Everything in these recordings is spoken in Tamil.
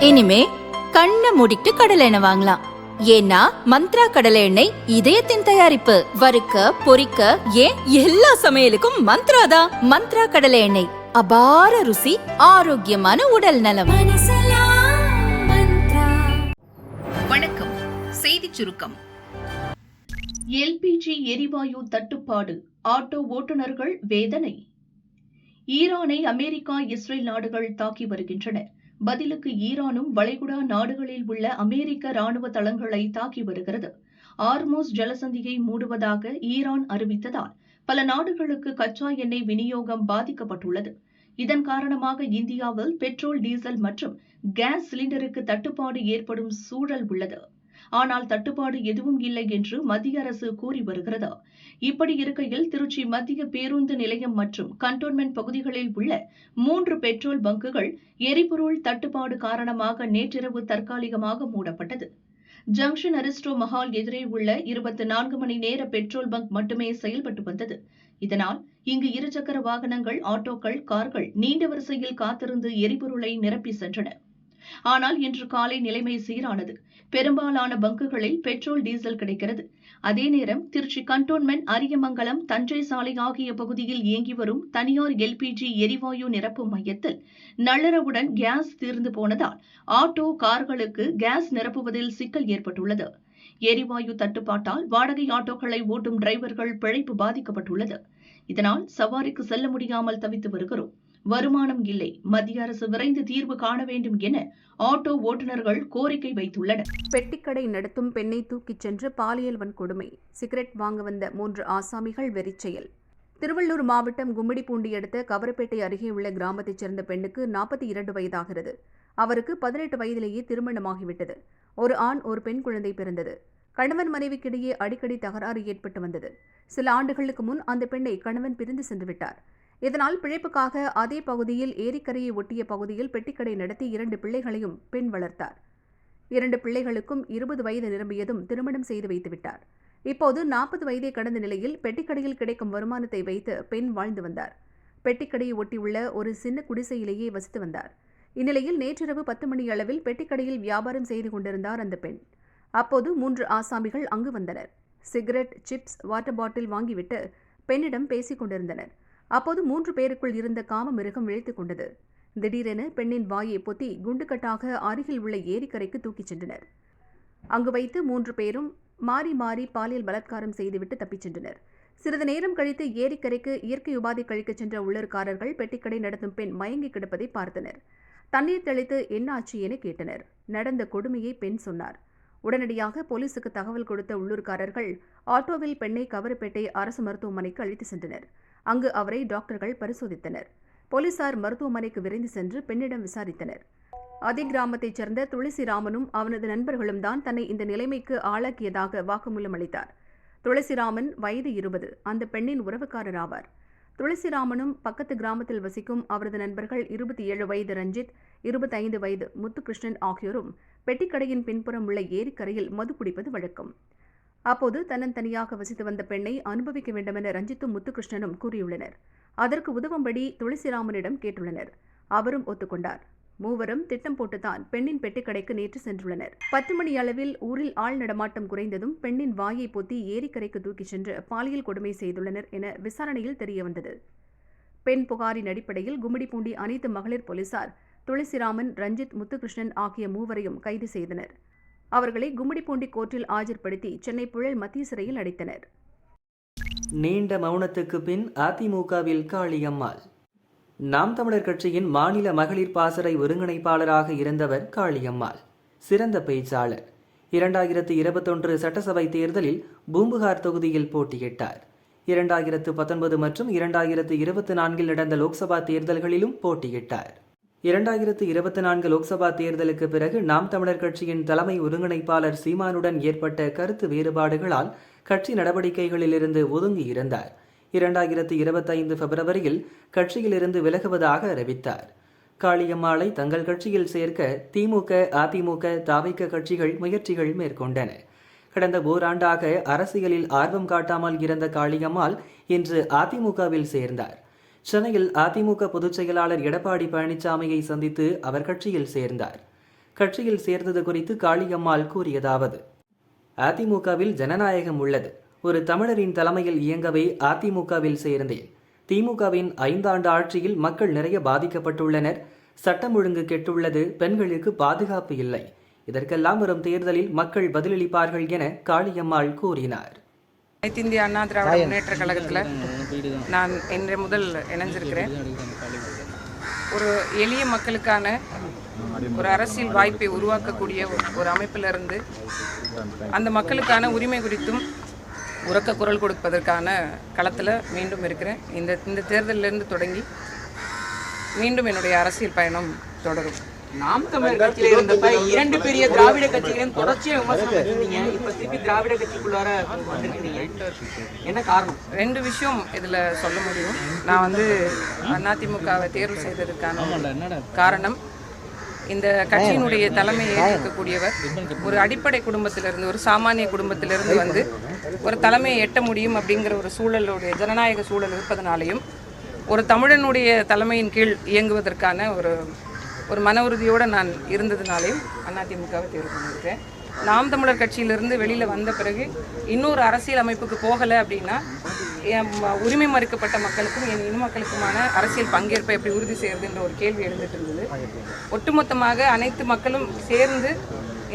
இனிமே கண்ணை மூடிட்டு கடலை எண்ணெய் வாங்கலாம். ஏன்னா மந்த்ரா கடலை எண்ணெய் இதயத்தின் தயாரிப்பு. வறுக்க பொரிக்க ஏன் எல்லா சமையலுக்கும் மந்த்ரா தான். மந்த்ரா கடலை எண்ணெய், அபார ருசி, ஆரோக்கியமான உடல் நலம். வணக்கம். செய்திச் சுருக்கம். எல்பிஜி எரிவாயு தட்டுப்பாடு, ஆட்டோ ஓட்டுநர்கள் வேதனை. ஈரானை அமெரிக்கா, இஸ்ரேல் நாடுகள் தாக்கி வருகின்றன. பதிலுக்கு ஈரானும் வளைகுடா நாடுகளில் உள்ள அமெரிக்க ராணுவ தளங்களை தாக்கி வருகிறது. ஆர்மோஸ் ஜலசந்தியை மூடுவதாக ஈரான் அறிவித்ததால் பல நாடுகளுக்கு கச்சா எண்ணெய் விநியோகம் பாதிக்கப்பட்டுள்ளது. இதன் காரணமாக இந்தியாவில் பெட்ரோல், டீசல் மற்றும் கேஸ் சிலிண்டருக்கு தட்டுப்பாடு ஏற்படும் சூழல் உள்ளது. ஆனால் தட்டுப்பாடு எதுவும் இல்லை என்று மத்திய அரசு கூறி வருகிறது. இப்படி இருக்கையில் திருச்சி மத்திய பேருந்து நிலையம் மற்றும் கண்டோன்மெண்ட் பகுதிகளில் உள்ள 3 பெட்ரோல் பங்குகள் எரிபொருள் தட்டுப்பாடு காரணமாக நேற்றிரவு தற்காலிகமாக மூடப்பட்டது. ஜங்ஷன் அரிஸ்டோ மஹால் எதிரே உள்ள 24 மணி நேர பெட்ரோல் பங்க் மட்டுமே செயல்பட்டு வந்தது. இதனால் இங்கு இருசக்கர வாகனங்கள், ஆட்டோக்கள், கார்கள் நீண்ட வரிசையில் காத்திருந்து எரிபொருளை நிரப்பி சென்றன. ஆனால் இன்று காலை நிலைமை சீரானது. பெரும்பாலான பங்குகளில் பெட்ரோல், டீசல் கிடைக்கிறது. அதே நேரம் திருச்சி கண்டோன்மெண்ட், அரியமங்கலம், தஞ்சை சாலை ஆகிய பகுதியில் இயங்கி வரும் தனியார் எல்பிஜி எரிவாயு நிரப்பு மையத்தில் நள்ளிரவுடன் கேஸ் தீர்ந்து போனதால் ஆட்டோ, கார்களுக்கு கேஸ் நிரப்புவதில் சிக்கல் ஏற்பட்டுள்ளது. எரிவாயு தட்டுப்பாட்டால் வாடகை ஆட்டோக்களை ஓட்டும் டிரைவர்கள் பிழைப்பு பாதிக்கப்பட்டுள்ளது. இதனால் சவாரிக்கு செல்ல முடியாமல் தவித்து வருகிறோம். வருமானம் இல்லை. மத்திய அரசு விரைந்து தீர்வு காண வேண்டும் என ஆட்டோ ஓட்டுநர்கள் கோரிக்கை வைத்துள்ளனர். பெட்டிக்கடை நடத்தும் பெண்ணை தூக்கிச் சென்று பாலியல் வன்கொடுமை. சிகரெட் வாங்க வந்த 3 ஆசாமிகள் வெறிச்செயல். திருவள்ளூர் மாவட்டம் கும்மிடிப்பூண்டி அடுத்த கவரப்பேட்டை அருகே உள்ள கிராமத்தைச் சேர்ந்த பெண்ணுக்கு 42 வயதாகிறது. அவருக்கு 18 வயதிலேயே திருமணமாகிவிட்டது. ஒரு ஆண், ஒரு பெண் குழந்தை பிறந்தது. கணவன் மனைவிக்கிடையே அடிக்கடி தகராறு ஏற்பட்டு வந்தது. சில ஆண்டுகளுக்கு முன் அந்த பெண்ணை கணவன் பிரிந்து சென்று விட்டார். இதனால் பிழைப்புக்காக அதே பகுதியில் ஏரிக்கரையை ஒட்டிய பகுதியில் பெட்டிக்கடை நடத்தி 2 பிள்ளைகளையும் பெண் வளர்த்தார். 2 பிள்ளைகளுக்கும் 20 வயது நிரம்பியதும் திருமணம் செய்து வைத்துவிட்டார். இப்போது 40 வயதை கடந்த நிலையில் பெட்டிக்கடையில் கிடைக்கும் வருமானத்தை வைத்து பெண் வாழ்ந்து வந்தார். பெட்டிக்கடையை ஒட்டியுள்ள ஒரு சின்ன குடிசையிலேயே வசித்து வந்தார். இந்நிலையில் நேற்றிரவு 10 மணி அளவில் பெட்டிக்கடையில் வியாபாரம் செய்து கொண்டிருந்தார் அந்த பெண். அப்போது 3 ஆசாமிகள் அங்கு வந்தனர். சிகரெட், சிப்ஸ், வாட்டர் பாட்டில் வாங்கிவிட்டு பெண்ணிடம் பேசிக் கொண்டிருந்தனர். அப்போது 3 பேருக்குள் இருந்த காம மிருகம் விழித்துக் கொண்டது. திடீரென பெண்ணின் வாயை பொத்தி குண்டுக்கட்டாக அருகில் உள்ள ஏரிக்கரைக்கு தூக்கிச் சென்றனர். அங்கு வைத்து 3 பேரும் மாறி மாறி பாலியல் பலாத்காரம் செய்துவிட்டு தப்பிச் சென்றனர். சிறிது நேரம் கழித்து ஏரிக்கரைக்கு இயற்கை உபாதை கழிக்கச் சென்ற உள்ளூர்காரர்கள் பெட்டிக்கடை நடத்தும் பெண் மயங்கி கிடப்பதை பார்த்தனர். தண்ணீர் தெளித்து என்ன ஆச்சு என கேட்டனர். நடந்த கொடுமையை பெண் சொன்னார். உடனடியாக போலீசுக்கு தகவல் கொடுத்த உள்ளூர்காரர்கள் ஆட்டோவில் பெண்ணை கவரப்பேட்டை அரசு மருத்துவமனைக்கு அழைத்து சென்றனர். அங்கு அவரை டாக்டர்கள் பரிசோதித்தனர். போலீசார் மருத்துவமனைக்கு விரைந்து சென்று பெண்ணிடம் விசாரித்தனர். அதே கிராமத்தைச் சேர்ந்த துளசிராமனும் அவனது நண்பர்களும் தான் தன்னை இந்த நிலைமைக்கு ஆளாக்கியதாக வாக்குமூலம் அளித்தார். துளசிராமன் வயது 20, அந்த பெண்ணின் உறவுக்காரர் ஆவார். துளசிராமனும் பக்கத்து கிராமத்தில் வசிக்கும் அவரது நண்பர்கள் 27 வயது ரஞ்சித், 25 வயது முத்துகிருஷ்ணன் ஆகியோரும் பெட்டிக்கடையின் பின்புறம் உள்ள ஏரிக்கரையில் மது குடிப்பது வழக்கம். அப்போது தன்னந்தனியாக வசித்து வந்த பெண்ணை அனுபவிக்க வேண்டுமென ரஞ்சித்தும் முத்துகிருஷ்ணனும் கூறியுள்ளனர். அதற்கு உதவும்படி துளசிராமனிடம் கேட்டுள்ளனர். அவரும் ஒத்துக்கொண்டார். மூவரும் திட்டம் போட்டுத்தான் பெண்ணின் பெட்டிக்கடைக்கு நேற்று சென்றுள்ளனர். 10 மணி அளவில் ஊரில் ஆள் நடமாட்டம் குறைந்ததும் பெண்ணின் வாயை பொத்தி ஏரிக்கரைக்கு தூக்கிச் சென்று பாலியல் கொடுமை செய்துள்ளனர் என விசாரணையில் தெரியவந்தது. பெண் புகாரின் அடிப்படையில் கும்மிடிப்பூண்டி அனைத்து மகளிர் போலீசார் துளசிராமன், ரஞ்சித், முத்துகிருஷ்ணன் ஆகிய மூவரையும் கைது செய்தனர். அவர்களை கும்மிடிப்பூண்டி கோர்ட்டில் ஆஜர்படுத்தி சென்னை புழல் மத்திய சிறையில் அடைத்தனர். நீண்ட மௌனத்துக்கு பின் அதிமுகவில் காளியம்மாள். நாம் தமிழர் கட்சியின் மாநில மகளிர் பாசறை ஒருங்கிணைப்பாளராக இருந்தவர் காளியம்மாள். சிறந்த பேச்சாளர். 2021 சட்டசபை தேர்தலில் பூம்புகார் தொகுதியில் போட்டியிட்டார். 2019 மற்றும் 2024 நடந்த லோக்சபா தேர்தல்களிலும் போட்டியிட்டார். 2024 லோக்சபா தேர்தலுக்கு பிறகு நாம் தமிழர் கட்சியின் தலைமை ஒருங்கிணைப்பாளர் சீமானுடன் ஏற்பட்ட கருத்து வேறுபாடுகளால் கட்சி நடவடிக்கைகளிலிருந்து ஒதுங்கியிருந்தார். 2025 பிப்ரவரியில் கட்சியிலிருந்து விலகுவதாக அறிவித்தார். காளியம்மாளை தங்கள் கட்சியில் சேர்க்க திமுக, அதிமுக, தவிக கட்சிகள் முயற்சிகள் மேற்கொண்டன. கடந்த ஓராண்டாக அரசியலில் ஆர்வம் காட்டாமல் இருந்த காளியம்மாள் இன்று அதிமுகவில் சேர்ந்தார். சென்னையில் அதிமுக பொதுச் செயலாளர் எடப்பாடி பழனிசாமியை சந்தித்து அவர் கட்சியில் சேர்ந்தார். கட்சியில் சேர்ந்தது குறித்து காளியம்மாள் கூறியதாவது: அதிமுகவில் ஜனநாயகம் உள்ளது. ஒரு தமிழரின் தலைமையில் இயங்கவே அதிமுகவில் சேர்ந்தேன். திமுகவின் 5 ஆண்டு ஆட்சியில் மக்கள் நிறைய பாதிக்கப்பட்டுள்ளனர். சட்டம் ஒழுங்கு கெட்டுள்ளது. பெண்களுக்கு பாதுகாப்பு இல்லை. இதற்கெல்லாம் வரும் தேர்தலில் மக்கள் பதிலளிப்பார்கள் என காளியம்மாள் கூறினார். அனைத்து இந்திய அண்ணா திராவிட முன்னேற்ற கழகத்தில் நான் இன்று முதல் இணைஞ்சிருக்கிறேன். ஒரு எளிய மக்களுக்கான ஒரு அரசியல் வாய்ப்பை உருவாக்கக்கூடிய ஒரு அமைப்பிலிருந்து அந்த மக்களுக்கான உரிமை குறித்தும் உரக்க குரல் கொடுப்பதற்கான களத்தில் மீண்டும் இருக்கிறேன். இந்த தேர்தலிலிருந்து தொடங்கி மீண்டும் என்னுடைய அரசியல் பயணம் தொடரும். நாம் தமிழர் கட்சியில இருந்தப்ப 2 பெரிய திராவிட கட்சிகளையும் தொடர்ச்சியா விமர்சனம் பண்ணிருந்தீங்க. இப்ப திருப்பி திராவிட கட்சிக்குள்ளார வந்திருக்கீங்க. என்ன காரணம்? 2 விஷயம் இதில் சொல்ல முடியும். நான் அதிமுகவை தேர்வு செய்ததற்கான காரணம், இந்த கட்சியினுடைய தலைமையை ஏற்கக்கூடியவர் ஒரு அடிப்படை குடும்பத்திலிருந்து, ஒரு சாமானிய குடும்பத்திலிருந்து ஒரு தலைமையை எட்ட முடியும் அப்படிங்கிற ஒரு சூழலுடைய ஜனநாயக சூழல் இருப்பதனாலையும், ஒரு தமிழனுடைய தலைமையின் கீழ் இயங்குவதற்கான ஒரு மன உறுதியோடு நான் இருந்ததுனாலையும் அதிமுகவை தேர்வு பண்ணியிருக்கேன். நாம் தமிழர் கட்சியிலிருந்து வெளியில் வந்த பிறகு இன்னொரு அரசியல் அமைப்புக்கு போகலை அப்படின்னா உரிமை மறுக்கப்பட்ட மக்களுக்கும் என் இன மக்களுக்குமான அரசியல் பங்கேற்பை எப்படி உறுதி செய்யறதுன்ற ஒரு கேள்வி எழுந்துட்டு இருந்தது. ஒட்டுமொத்தமாக அனைத்து மக்களும் சேர்ந்து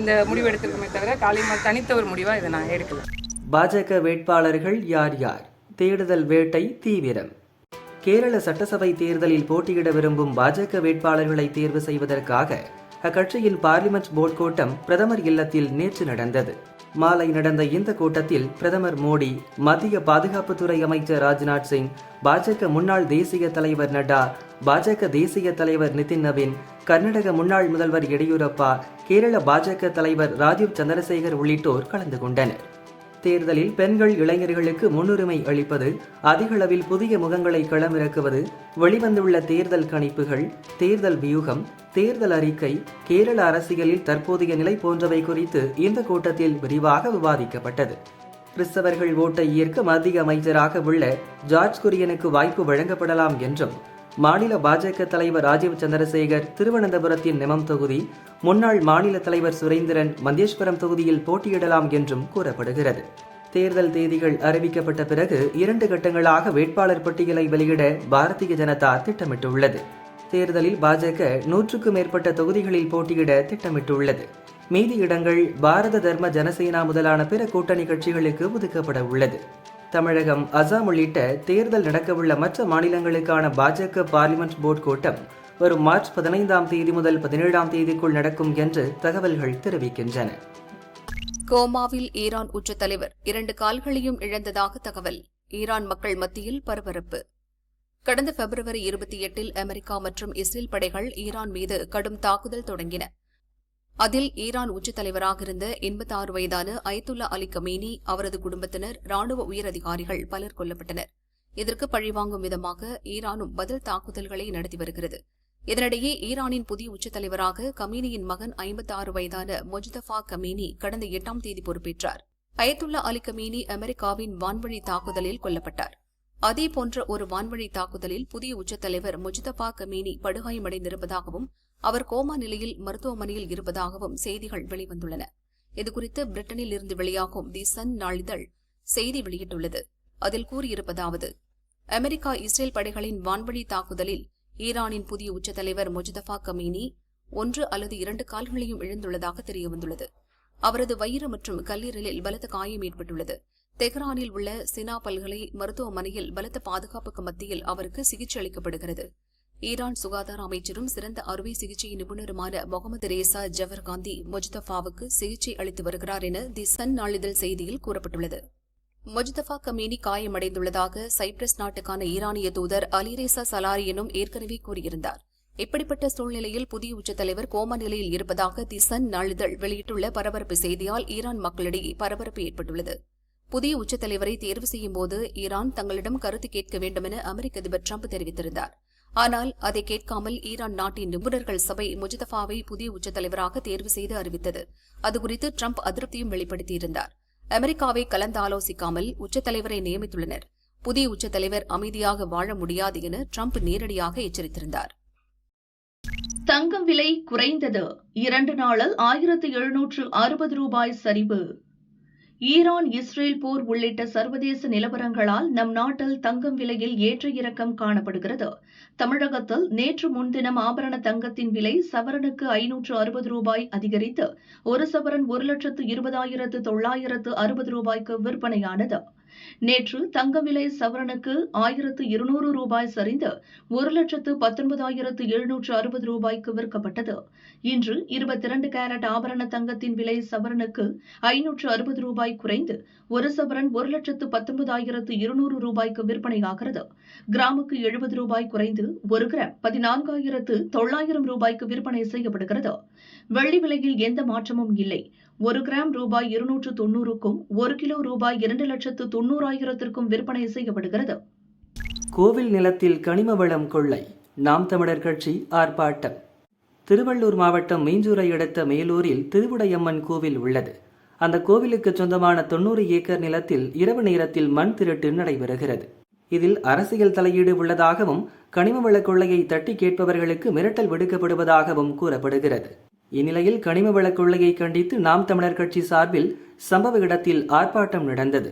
இந்த முடிவு எடுத்திருக்கமே தவிர காளியம்மாள் தனித்த ஒரு முடிவாக இதை நான் எடுக்கல. பாஜக வேட்பாளர்கள் யார் யார்? தேடுதல் வேட்டை தீவிரம். கேரள சட்டசபை தேர்தலில் போட்டியிட விரும்பும் பாஜக வேட்பாளர்களை தேர்வு செய்வதற்காக அக்கட்சியின் பார்லிமெண்ட் போர்டு கூட்டம் பிரதமர் இல்லத்தில் நேற்று நடந்தது. மாலை நடந்த இந்த கூட்டத்தில் பிரதமர் மோடி, மத்திய பாதுகாப்புத்துறை அமைச்சர் ராஜ்நாத் சிங், பாஜக முன்னாள் தேசிய தலைவர் நட்டா, பாஜக தேசிய தலைவர் நிதின் நவீன், கர்நாடக முன்னாள் முதல்வர் எடியூரப்பா, கேரள பாஜக தலைவர் ராஜீவ் சந்திரசேகர் உள்ளிட்டோர் கலந்து கொண்டனர். தேர்தலில் பெண்கள், இளைஞர்களுக்கு முன்னுரிமை அளிப்பது, அதிகளவில் புதிய முகங்களை களமிறக்குவது, வெளிவந்துள்ள தேர்தல் கணிப்புகள், தேர்தல் வியூகம், தேர்தல் அறிக்கை, கேரள அரசியலில் தற்போதைய நிலை போன்றவை குறித்து இந்த கூட்டத்தில் விரிவாக விவாதிக்கப்பட்டது. கிறிஸ்தவர்கள் ஓட்டை ஈர்க்க மத்திய அமைச்சராக உள்ள ஜார்ஜ் குரியனுக்கு வாய்ப்பு வழங்கப்படலாம் என்றும், மாநில பாஜக தலைவர் ராஜீவ் சந்திரசேகர் திருவனந்தபுரத்தின் நெமம் தொகுதி, முன்னாள் மாநில தலைவர் சுரேந்திரன் மந்தேஸ்வரம் தொகுதியில் போட்டியிடலாம் என்றும் கூறப்படுகிறது. தேர்தல் தேதிகள் அறிவிக்கப்பட்ட பிறகு 2 கட்டங்களாக வேட்பாளர் பட்டியலை வெளியிட பாரதிய ஜனதா திட்டமிட்டுள்ளது. தேர்தலில் பாஜக 100க்கும் மேற்பட்ட தொகுதிகளில் போட்டியிட திட்டமிட்டுள்ளது. மீதி இடங்கள் பாரத தர்ம ஜனசேனா முதலான பிற கூட்டணி கட்சிகளுக்கு ஒதுக்கப்பட உள்ளது. தமிழகம், அசாம் உள்ளிட்ட தேர்தல் நடக்கவுள்ள மற்ற மாநிலங்களுக்கான பாஜக பார்லிமெண்ட் போர்டு கூட்டம் வரும் மார்ச் 15ஆம் தேதி முதல் 17ஆம் தேதிக்குள் நடக்கும் என்று தகவல்கள் தெரிவிக்கின்றன. கோமாவில் ஈரான் உச்ச தலைவர் 2 கால்களையும் இழந்ததாக தகவல். ஈரான் மக்கள் மத்தியில் பரபரப்பு. கடந்த பிப்ரவரி 28இல் அமெரிக்கா மற்றும் இஸ்ரேல் படைகள் ஈரான் மீது கடும் தாக்குதல் தொடங்கின. அதில் ஈரான் உச்சத் தலைவராக இருந்த 86 வயதான அயத்துல்லா அலி கமேனி, அவரது குடும்பத்தினர், ராணுவ உயரதிகாரிகள் பலர் கொல்லப்பட்டனர். இதற்கு பழிவாங்கும் விதமாக ஈரானும் பதில் தாக்குதல்களை நடத்தி வருகிறது. இதனிடையே ஈரானின் புதிய உச்சத் தலைவராக கமேனியின் மகன் 56 வயதான மொஜ்தபா கமேனி கடந்த 8ஆம் தேதி பொறுப்பேற்றார். அயத்துல்லா அலி கமேனி அமெரிக்காவின் வான்வழி தாக்குதலில் கொல்லப்பட்டார். அதேபோன்ற ஒரு வான்வழி தாக்குதலில் புதிய உச்சத் தலைவர் மொஜ்தபா கமேனி படுகாயமடைந்திருப்பதாகவும் அவர் கோமா நிலையில் மருத்துவமனையில் இருப்பதாகவும் செய்திகள் வெளிவந்துள்ளன. இதுகுறித்து பிரிட்டனில் இருந்து வெளியாகும் தி சன் நாளிதழ் செய்தி வெளியிட்டுள்ளது. அதில் கூறியிருப்பதாவது: அமெரிக்கா இஸ்ரேல் படைகளின் வான்வழி தாக்குதலில் ஈரானின் புதிய உச்சத் தலைவர் மொஜ்தபா கமேனி 1 அல்லது 2 கால்களையும் இழந்துள்ளதாக தெரியவந்துள்ளது. அவரது வயிறு மற்றும் கல்லீரலில் பலத்த காயம் ஏற்பட்டுள்ளது. தெஹ்ரானில் உள்ள சினா பல்கலை மருத்துவமனையில் பலத்த பாதுகாப்புக்கு மத்தியில் அவருக்கு சிகிச்சை அளிக்கப்படுகிறது. ஈரான் சுகாதார அமைச்சரும் சிறந்த அறுவை சிகிச்சை நிபுணருமான முகமது ரேசா ஜவர்காந்தி மொஜ்தபாவுக்கு சிகிச்சை அளித்து வருகிறார் என தி சன் நாளிதழ் செய்தியில் கூறப்பட்டுள்ளது. மொஜ்தபா கமேனி காயமடைந்துள்ளதாக சைப்ரஸ் நாட்டுக்கான ஈரானிய தூதர் அலிரேசா சலாரியனும் ஏற்கனவே கூறியிருந்தார். இப்படிப்பட்ட சூழ்நிலையில் புதிய உச்சத் தலைவர் கோமா நிலையில் இருப்பதாக தி சன் நாளிதழ் வெளியிட்டுள்ள பரபரப்பு செய்தியால் ஈரான் மக்களிடையே பரபரப்பு ஏற்பட்டுள்ளது. புதிய உச்சத் தலைவரை தேர்வு செய்யும் போது ஈரான் தங்களிடம் கருத்து கேட்க வேண்டும் என அமெரிக்க அதிபர் டிரம்ப் தெரிவித்திருந்தார். ஆனால் அதை கேட்காமல் ஈரான் நாட்டின் நிபுணர்கள் சபை மொஜ்தபாவை புதிய உச்சத் தலைவராக தேர்வு செய்து அறிவித்தது. அதுகுறித்து டிரம்ப் அதிருப்தியும் வெளிப்படுத்தியிருந்தார். அமெரிக்காவை கலந்து ஆலோசிக்காமல் உச்சத் தலைவரை நியமித்துள்ளனர். புதிய உச்சத் தலைவர் அமைதியாக வாழ முடியாது என டிரம்ப் நேரடியாக எச்சரித்திருந்தார். தங்கம் விலை குறைந்தது. 2 நாளில் 1760 ரூபாய் சரிவு. ஈரான் இஸ்ரேல் போர் உள்ளிட்ட சர்வதேச நிலவரங்களால் நம் நாட்டில் தங்கம் விலையில் ஏற்ற இறக்கம் காணப்படுகிறது. தமிழகத்தில் நேற்று முன்தினம் ஆபரண தங்கத்தின் விலை சவரனுக்கு 560 ரூபாய் அதிகரித்து ஒரு சவரன் 1,20,960 ரூபாய்க்கு விற்பனையானது. நேற்று தங்க விலை சவரனுக்கு 1,200 ரூபாய் சரிந்து 1,19,760 ரூபாய்க்கு விற்கப்பட்டது. இன்று 22 கேரட் ஆபரண தங்கத்தின் விலை சவரனுக்கு 560 ரூபாய் குறைந்து ஒரு சவரன் 1,19,200 ரூபாய்க்கு விற்பனையாகிறது. கிராமுக்கு 70 ரூபாய் குறைந்து 1 கிராம் 14,900 ரூபாய்க்கு விற்பனை செய்யப்படுகிறது. வெள்ளி விலையில் எந்த மாற்றமும் இல்லை. 1 கிராம் ரூபாய் 290க்கும் 1 கிலோ ரூபாய் 2,90,000க்கும் விற்பனை செய்யப்படுகிறது. கோவில் நிலத்தில் கனிம வளம் கொள்ளை, நாம் தமிழர் கட்சி ஆர்ப்பாட்டம். திருவள்ளூர் மாவட்டம் மீஞ்சூரை அடுத்த மேலூரில் திருவுடையம்மன் கோவில் உள்ளது. அந்த கோவிலுக்கு சொந்தமான 90 ஏக்கர் நிலத்தில் இரவு நேரத்தில் மண் திருட்டு நடைபெறுகிறது. இதில் அரசியல் தலையீடு உள்ளதாகவும் கனிமவள கொள்ளையை தட்டி கேட்பவர்களுக்கு மிரட்டல் விடுக்கப்படுவதாகவும் கூறப்படுகிறது. இந்நிலையில் கனிமவள கொள்ளையை கண்டித்து நாம் தமிழர் கட்சி சார்பில் சம்பவ இடத்தில் ஆர்ப்பாட்டம் நடந்தது.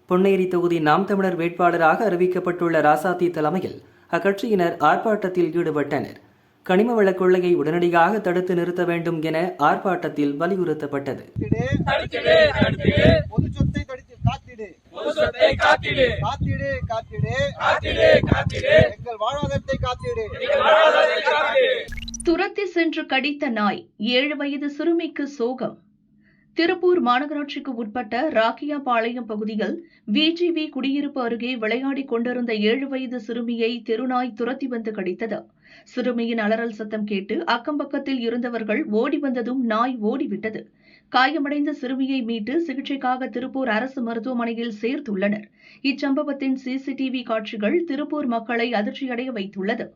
பொன்னேரி தொகுதி நாம் தமிழர் வேட்பாளராக அறிவிக்கப்பட்டுள்ள ராசாத்தி தலைமையில் அக்கட்சியினர் ஆர்ப்பாட்டத்தில் ஈடுபட்டனர். கனிமவள கொள்ளையை உடனடியாக தடுத்து நிறுத்த வேண்டும் என ஆர்ப்பாட்டத்தில் வலியுறுத்தப்பட்டது. துரத்தி சென்று கடித்த நாய், 7 வயது சிறுமிக்கு சோகம். திருப்பூர் மாநகராட்சிக்கு உட்பட்ட ராக்கியாபாளையம் பகுதியில் விஜிவி குடியிருப்பு அருகே விளையாடிக் கொண்டிருந்த 7 வயது சிறுமியை தெருநாய் துரத்தி வந்து கடித்தது. சிறுமியின் அலறல் சத்தம் கேட்டு அக்கம்பக்கத்தில் இருந்தவர்கள் ஓடி வந்ததும் நாய் ஓடிவிட்டது. காயமடைந்த சிறுமியை மீட்டு சிகிச்சைக்காக திருப்பூர் அரசு மருத்துவமனையில் சேர்த்துள்ளனர். இச்சம்பவத்தின் சிசிடிவி காட்சிகள் திருப்பூர் மக்களை அதிர்ச்சியடைய வைத்துள்ளது.